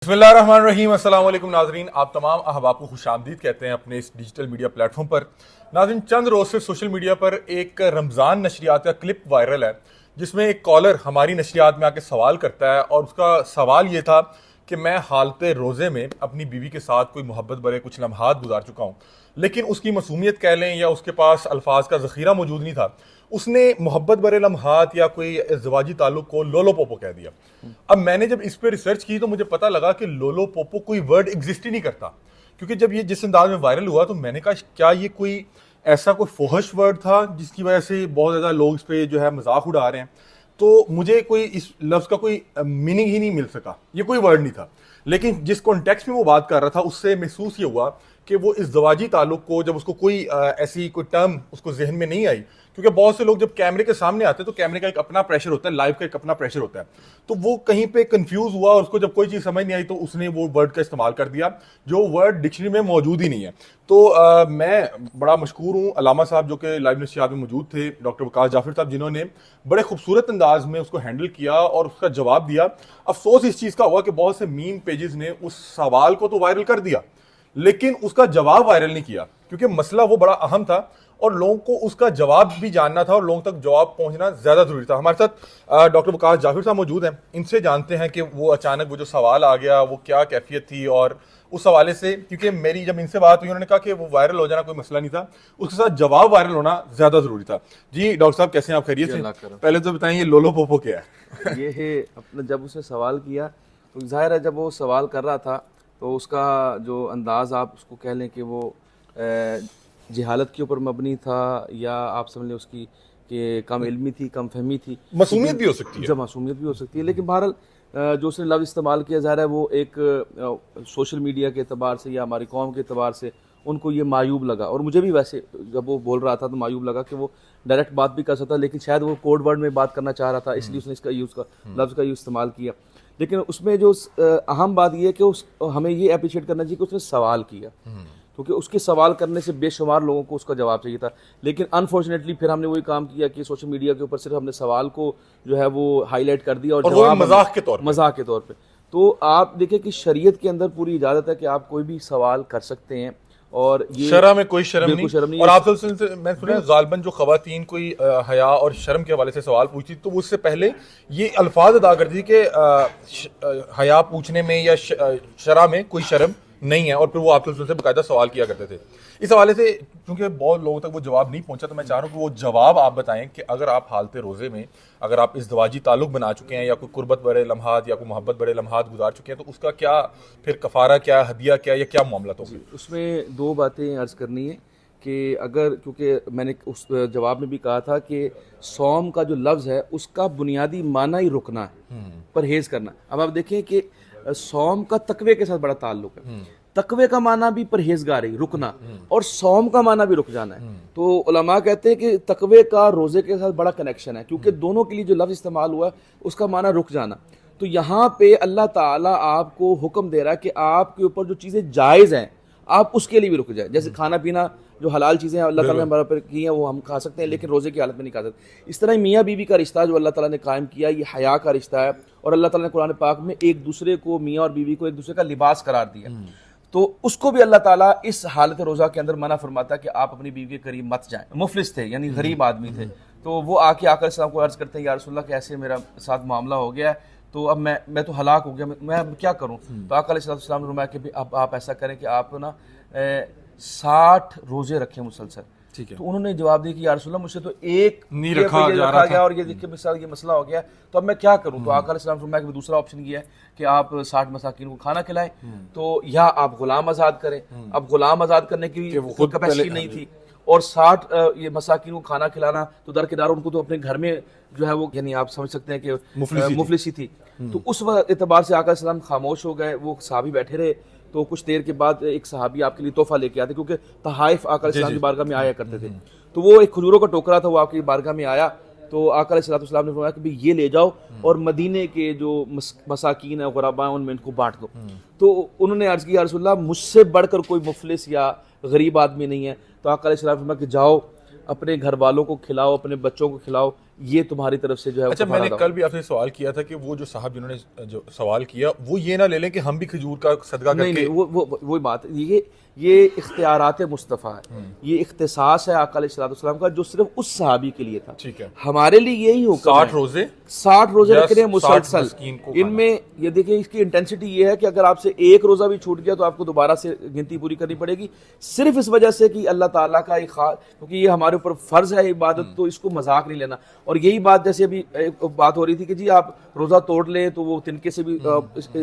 बिस्मिल्लाहिर्रहमानिर्रहीम। अस्सलाम वालेकुम नाजरीन, आप तमाम अहबाब को खुशामदीद कहते हैं अपने इस डिजिटल मीडिया प्लेटफॉर्म पर। नाजरीन, चंद रोज से सोशल मीडिया पर एक रमज़ान नशरियात का क्लिप वायरल है जिसमें एक कॉलर हमारी नशरियात में आके सवाल करता है और उसका सवाल ये था कि मैं हालते रोज़े में अपनी बीवी के साथ कोई मोहब्बत भरे कुछ लम्हात गुजार चुका हूँ, लेकिन उसकी मासूमियत कह लें या उसके पास अल्फाज का ज़ख़ीरा मौजूद नहीं था। उसने मोहब्बत भरे लम्हात या कोई इज़्दिवाजी ताल्लुक को लोलो पोपो कह दिया। अब मैंने जब इस पर रिसर्च की तो मुझे पता लगा कि लोलो पोपो कोई वर्ड एग्जिस्ट ही नहीं करता, क्योंकि जब ये जिस अंदाज में वायरल हुआ तो मैंने कहा क्या ये कोई ऐसा कोई फोहश वर्ड था जिसकी वजह से बहुत ज़्यादा लोग इस पर जो है मजाक उड़ा रहे हैं। तो मुझे कोई इस लफ्ज़ का कोई मीनिंग ही नहीं मिल सका, ये कोई वर्ड नहीं था। लेकिन जिस कॉन्टेक्स्ट में वो बात कर रहा था उससे महसूस ये हुआ कि वो इस दवाजी ताल्लुक को जब उसको कोई ऐसी कोई टर्म उसको जहन में नहीं आई, क्योंकि बहुत से लोग जब कैमरे के सामने आते हैं तो कैमरे का एक अपना प्रेशर होता है, लाइव का एक अपना प्रेशर होता है, तो वो कहीं पे कंफ्यूज हुआ और उसको जब कोई चीज़ समझ नहीं आई तो उसने वो वर्ड का इस्तेमाल कर दिया जो वर्ड डिक्शनरी में मौजूद ही नहीं है। तो मैं बड़ा मशकूर हूँ अलामा साहब जो कि लाइव नशियात में मौजूद थे, डॉक्टर वकास जाफिर साहब, जिन्होंने बड़े खूबसूरत अंदाज में उसको हैंडल किया और उसका जवाब दिया। अफसोस इस चीज़ का हुआ कि बहुत से मीम पेजेस ने उस सवाल को तो वायरल कर दिया लेकिन उसका जवाब वायरल नहीं किया, क्योंकि मसला वो बड़ा अहम था और लोगों को उसका जवाब भी जानना था और लोगों तक जवाब पहुंचना ज्यादा जरूरी था। हमारे साथ डॉक्टर वकास जाफिर साहब मौजूद हैं, इनसे जानते हैं कि वो अचानक वो जो सवाल आ गया वो क्या कैफियत थी और उस हवाले से, क्योंकि मेरी जब इनसे बात हुई उन्होंने कहा कि वो वायरल हो जाना कोई मसला नहीं था, उसके साथ जवाब वायरल होना ज्यादा जरूरी था। जी डॉक्टर साहब, कैसे हैं आप? खैरियत से? पहले तो बताएं ये लोलो पोपो क्या है? ये है अपना, जब उसने सवाल किया तो जाहिर है जब वो सवाल कर रहा था तो उसका जो अंदाज़ आप उसको कह लें कि वो जहालत के ऊपर मबनी था, या आप समझ लें उसकी कि कम इल्मी थी, कम फहमी थी, मासूमियत भी हो सकती है। जब मासूमियत भी हो सकती है, लेकिन बहरहाल जो उसने लफ्ज़ इस्तेमाल किया ज़ाहिर है वो एक सोशल मीडिया के अतबार से या हमारी कौम के अतबार से उनको ये मायूब लगा। और मुझे भी वैसे जब वो बोल रहा था तो मायूब लगा कि वो डायरेक्ट बात भी कर सकता, लेकिन शायद वो कोड वर्ड में बात करना चाह रहा था, इसलिए उसने इसका यूज़ का लफ्ज़ का यूज़ इस्तेमाल किया। लेकिन उसमें जो अहम बात यह है कि हमें ये अप्रिशिएट करना चाहिए कि उसने सवाल किया, क्योंकि उसके सवाल करने से बेशुमार लोगों को उसका जवाब चाहिए था। लेकिन अनफॉर्चुनेटली फिर हमने वही काम किया कि सोशल मीडिया के ऊपर सिर्फ हमने सवाल को जो है वो हाईलाइट कर दिया और जवाब मजाक के तौर पे। तो आप देखिए कि शरीयत के अंदर पूरी इजाज़त है कि आप कोई भी सवाल कर सकते हैं और ये शर्म में कोई शर्म नहीं। और आप मैं सुना गालबन जो खवातीन कोई हया और शर्म के हवाले से सवाल पूछती तो उससे पहले ये अल्फाज अदा करती कि हया पूछने में या शरा में कोई शर्म नहीं है, और फिर वो आप से बाकायदा सवाल किया करते थे। इस हवाले से क्योंकि बहुत लोगों तक वो जवाब नहीं पहुंचा तो मैं चाह रहा हूँ कि वो जवाब आप बताएं कि अगर आप हालते रोज़े में अगर आप इज़्दिवाजी ताल्लुक बना चुके हैं या कोई कुर्बत बड़े लम्हात या कोई मोहब्बत बड़े लम्हात गुजार चुके हैं तो उसका क्या फिर कफ़ारा, क्या हदिया, क्या या क्या मामला होगा? उसमें दो बातें अर्ज़ करनी है कि अगर, क्योंकि मैंने उस जवाब में भी कहा था कि सौम का जो लफ्ज़ है उसका बुनियादी माना ही रुकना है, परहेज़ करना। अब आप देखें कि सौम का तकवे के साथ बड़ा ताल्लुक है। तकवे का माना भी परहेजगारी, रुकना, और सौम का माना भी रुक जाना है। तो उलमा कहते हैं कि तकवे का रोज़े के साथ बड़ा कनेक्शन है, क्योंकि दोनों के लिए जो लफ्ज़ इस्तेमाल हुआ उसका माना रुक जाना। तो यहाँ पे अल्लाह ताला आपको हुक्म दे रहा है कि आपके ऊपर जो चीज़ें जायज़ हैं आप उसके लिए भी रुक जाए। जैसे खाना पीना, जो हलाल चीज़ें अल्लाह ताला ने हमारे पर की हैं वो हम खा सकते हैं, लेकिन रोज़े की हालत में नहीं खा सकते। इस तरह मियाँ बीवी का रिश्ता जो अल्लाह ताला ने कायम किया ये हया का रिश्ता है, और अल्लाह ताला ने कुरान पाक में एक दूसरे को, मियाँ और बीवी को एक दूसरे का लिबास करार दिया। तो उसको भी अल्लाह ताला इस हालत रोज़ा के अंदर मना फरमाता है कि आप अपनी बीवी के करीब मत जाएं। मुफलिस थे, यानी गरीब आदमी थे, तो वो आके आकर इस्लाम को अर्ज़ करते हैं, या रसूलल्लाह कि ऐसे मेरा साथ मामला हो गया है, तो अब मैं तो हलाक हो गया, मैं अब क्या करूं? तो आका अलैहिस्सलाम ने फरमाया कि अब आप ऐसा करें कि आप ना 60 रोजे रखें मुसलसल। ठीक है। तो उन्होंने जवाब दिया कि या रसूलल्लाह मुझसे तो एक नहीं रखा गया और ये देखिए मिसाल ये मसला हो गया, तो अब मैं क्या करूं? तो आका अलैहिस्सलाम ने फरमाया कि दूसरा ऑप्शन ये है कि आप 60 मसाकिन को खाना खिलाएं, तो या आप गुलाम आज़ाद करें। अब गुलाम आज़ाद करने की कैपेसिटी नहीं थी, और 60 ये मसाकिन को खाना खिलाना तो दरकिनार उनको तो अपने घर में जो है वो, यानी आप समझ सकते हैं कि मुफलिसी थी। तो उस एतबार से आका अलैहिस्सलाम खामोश हो गए, वो सहाबी बैठे रहे। तो कुछ देर के बाद एक सहाबी आपके लिए तोहफा लेके आते, क्योंकि तहाइफ आका अलैहिस्सलाम की बारगाह में आया करते थे। तो वो एक खजूरों का टोकरा था, वो आपकी बारगाह में आया, तो आका अलैहिस्सलाम ने फरमाया कि भाई ये ले जाओ और मदीने के जो मसाकीन है, गुरबा हैं, उनमें इनको बांट दो। तो उन्होंने अर्ज़ किया, या रसूलल्लाह मुझसे बढ़कर कोई मुफलिस या गरीब आदमी नहीं है। तो आका अलैहिस्सलाम ने फरमाया कि जाओ अपने घर वालों को खिलाओ, अपने बच्चों को खिलाओ, ये तुम्हारी तरफ से जो है अच्छा, मैंने कफारा कल भी आपसे सवाल किया था कि वो जो साहब जिन्होंने जो सवाल किया वो ये ना ले लें कि हम भी खजूर का सदका नहीं करके। नहीं वो बात ये इख्तियारात मुस्तफ़ा है, ये इख्तिसास है आका अलैहिस्सलाम का जो सिर्फ उस सहाबी के लिए था। ठीक है, हमारे लिए यही हुक्म 60 है, रोजे 60 रोजे या रखने 60 मुसलसल। मिस्कीन को खाना। इनमें ये देखिए इसकी इंटेंसिटी ये है कि अगर आपसे एक रोजा भी छूट गया तो आपको दोबारा से गिनती पूरी करनी पड़ेगी, सिर्फ इस वजह से कि अल्लाह ताला का एक क्योंकि ये हमारे ऊपर फर्ज है इबादत, तो इसको मजाक नहीं लेना। और यही बात जैसे अभी एक बात हो रही थी कि जी आप रोजा तोड़ लें तो वो तिनके से भी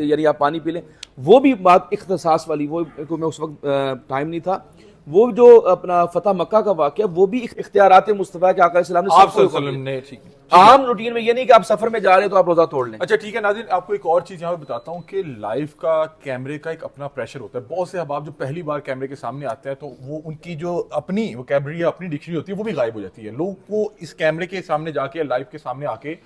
यानी आप पानी पी लें, वो भी बात इख्तिसास वाली, वो को मैं उस वक्त टाइम नहीं था। वो जो अपना फतह मक्का का वाकया, वो भी इख्तियारात मुस्तफ़ा के आका सल्लल्लाहु अलैहि आप वसल्लम सल्लल्लाहु अलैहि वसल्लम ने, ठीक है। आम रूटीन में ये नहीं कि आप सफर में जा रहे हैं तो आप रोजा तोड़ लें। अच्छा ठीक है नाज़रीन, आपको एक और चीज़ यहाँ पे बताता हूँ कि लाइव का कैमरे का एक अपना प्रेशर होता है। बहुत से अहबाब जो पहली बार कैमरे के सामने आते हैं तो वो उनकी जो अपनी वोकैबुलरी या अपनी डिक्शनरी होती है वो भी गायब हो जाती है। लोग को इस कैमरे के सामने जाके, लाइव के सामने आके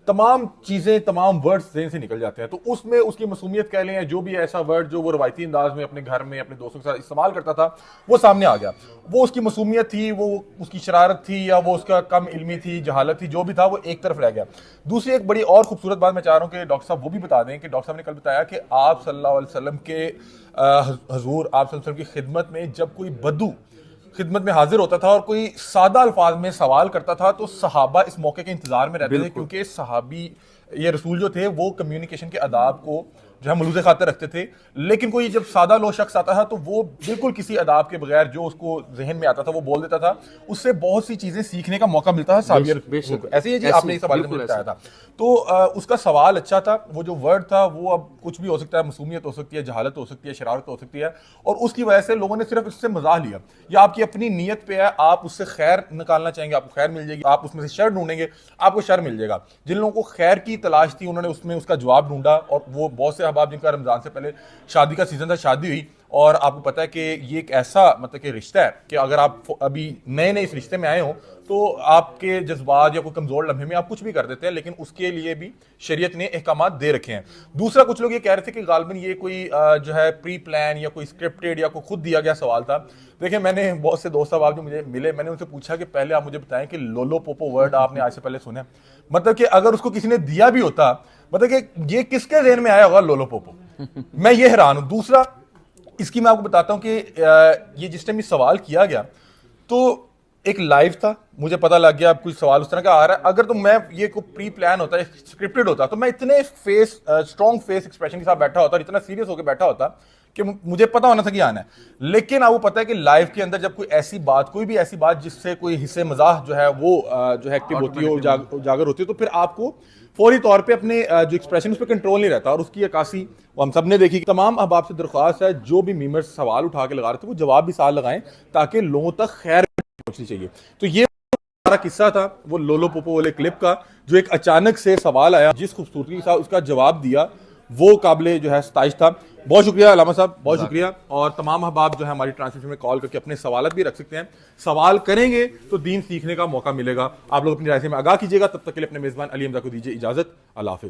तमाम चीज़ें, तमाम वर्ड्स ज़हन से निकल जाते हैं। तो उसमें उसकी मसूमियत कह लें, जो भी ऐसा वर्ड जो वो रवायती अंदाज में अपने घर में अपने दोस्तों के साथ इस्तेमाल करता था वो सामने आ गया। वो उसकी मसूमियत थी, वो उसकी शरारत थी, या वो उसका कम इल्मी थी, जहालत थी, जो भी था वो एक तरफ रह गया। दूसरी एक बड़ी और खूबसूरत बात मैं चाह रहा हूँ कि डॉक्टर साहब वो भी बता दें कि डॉक्टर साहब ने कल बताया कि आप सल्लल्लाहु अलैहि वसल्लम के हजूर, आप सल्लल्लाहु अलैहि वसल्लम की खिदमत में जब कोई बद्दू खिदमत में हाजिर होता था और कोई सादा अल्फाज में सवाल करता था तो सहाबा इस मौके के इंतजार में रहते थे, क्योंकि सहाबी ये रसूल जो थे वो कम्युनिकेशन के आदाब को जो है मलूज़े खातर रखते थे। लेकिन कोई जब सादा लो शख्स आता था तो वो बिल्कुल किसी अदाब के बगैर जो उसको जहन में आता था वो बोल देता था, उससे बहुत सी चीजें सीखने का मौका मिलता था साबिर। ऐसे ही जी आपने इस हवाले से मुझे बताया था। तो उसका सवाल अच्छा था, वो जो वर्ड था वो अब कुछ भी हो सकता है, मसूमियत हो सकती है, जहालत हो सकती है, शरारत हो सकती है, और उसकी वजह से लोगों ने सिर्फ इससे मजाक लिया। या आपकी अपनी नीयत पे है, आप उससे खैर निकालना चाहेंगे, आपको खैर मिल जाएगी, आप उसमें से शर ढूंढेंगे, आपको शर मिल जाएगा। जिन लोगों को खैर की तलाश थी उन्होंने उसमें उसका जवाब ढूंढा, और वो बहुत से अहबाब जिनका रमजान से पहले शादी का सीजन था, शादी हुई, और आपको पता है कि ये एक ऐसा मतलब कि रिश्ता है कि अगर आप अभी नए नए इस रिश्ते में आए हो तो आपके जज्बात या कोई कमजोर लम्हे में आप कुछ भी कर देते हैं, लेकिन उसके लिए भी शरीयत ने अहकाम दे रखे हैं। दूसरा, कुछ लोग ये कह रहे थे कि गालिबन ये कोई जो है प्री प्लान या कोई स्क्रिप्टेड या कोई खुद दिया गया सवाल था। देखिए, मैंने बहुत से दोस्त साहब जो मुझे मिले, मैंने उनसे पूछा कि पहले आप मुझे बताएं कि लोलो पोपो वर्ड आपने आज से पहले सुना? मतलब कि अगर उसको किसी ने दिया भी होता, मतलब कि ये किसके ज़हन में आया होगा लोलो पोपो? मैं ये हैरान हूं। दूसरा, इसकी मैं आपको बताता हूं कि ये जिस टाइम सवाल किया गया तो एक लाइव था, मुझे पता लग गया अब कुछ सवाल उस तरह का आ रहा है। अगर तो मैं ये कोई प्री प्लान होता है, स्क्रिप्टेड होता, तो मैं इतने स्ट्रॉन्ग फेस एक्सप्रेशन के साथ बैठा होता और इतना सीरियस होकर बैठा होता कि मुझे पता होना था कि आना है। लेकिन आपको पता है कि लाइव के अंदर जब कोई ऐसी बात, कोई भी ऐसी बात जिससे कोई हिस्से मजाक जो है वो जो है एक्टिव होती है, उजागर होती है, तो फिर आपको फौरी तौर पे अपने जो एक्सप्रेशन उस पर कंट्रोल नहीं रहता। और उसकी अक्कासी हम सब ने देखी। तमाम अहबाब से दरख्वास्त है, जो भी मीमर्स सवाल उठा के लगा रहे थे वो जवाब भी साथ लगाएं ताकि लोगों तक खैर पहुंचनी चाहिए। तो ये हमारा किस्सा था वो लोलो पोपो वाले क्लिप का, जो एक अचानक से सवाल आया, जिस खूबसूरती के साथ उसका जवाब दिया वो काबिले जो है सताइश था। बहुत शुक्रिया अलामा साहब, बहुत शुक्रिया। और तमाम अहबाब जो है हमारी ट्रांसलेशन में कॉल करके अपने सवाल भी रख सकते हैं। सवाल करेंगे तो दीन सीखने का मौका मिलेगा। आप लोग अपनी राय से में आगाह कीजिएगा। तब तक के लिए अपने मेजबान अली हमजा को दीजिए इजाजत। अल्लाह हाफिज।